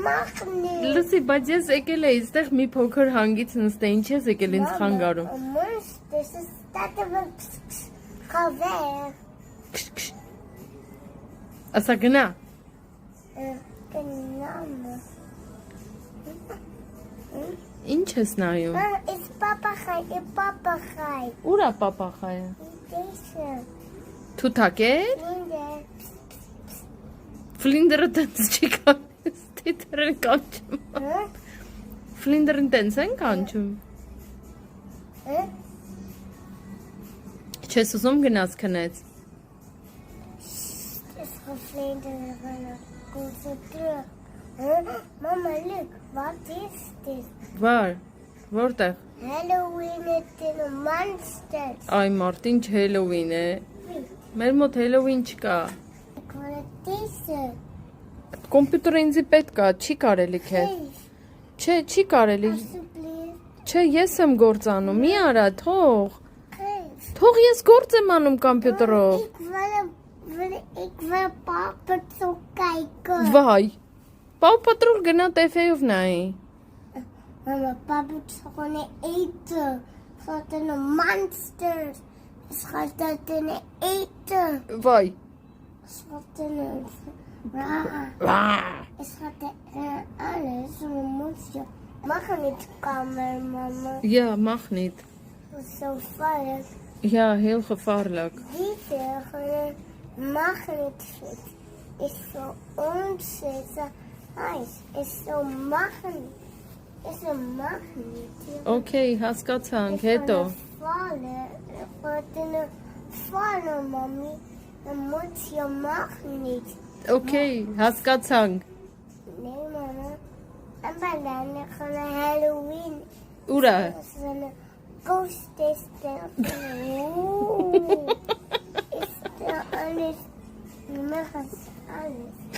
magnet. Լսի, բայց ես եկել էի այստեղ մի փոքր հանգից նստեին, չես եկել ինձ խանգարում։ A monster is that of a cover. Ասա գնա։ Ինչ ես նայում։ It's Papa Khai. Ուրա պապախայը։ This Թութակ է։ Linda. Ֆլինդերը տենց չի կանչում, ստիթերն կանչում։ Ֆլինդերն տենց են կանչում։ Չես ուզում գնաց քնեց։ It's Linda gonna go through. Mama, look, what is this? Վար, որտեղ։ Halloween is in a monster. Այ մարդ, ինչ Հելովին է։ Մեր մոտ Հելովին չկա։ What is it? Կոմպյուտերը ինձ պետք է, չի կարելի քեզ։ Please, Չէ, չի կարելի։ please, Չէ, ես եմ գործ անում, մի արա, թող։ please. Թող ես գործ եմ անում կոմպյուտերով։ Ik wil papa zo kijken. Վայ։ Պապ պատրուլ գնա TV-ով նայի։ Mama, papa is gewoon eten. Gaat in een monster. Het gaat in een eten. Վայ։ Het gaat in een... Ja. Վա։ Het gaat in alles. Een monster. Mag er niet komen, mama. Ja, mag niet. Het is zo veilig. Ja, heel gevaarlijk. Deze magneet is zo ontzettend ijs. Is zo magneet. Is een magneet. Okay, հասկացանք, հետո։ Vallen. Gaat in een vallen, mami. Dan moet je magneet. Okay, հասկացանք։ Nee, mama. En bijna gaan naar Halloween. Ուրա։ Dat is een ghost is er. Is er alles. Mag alles.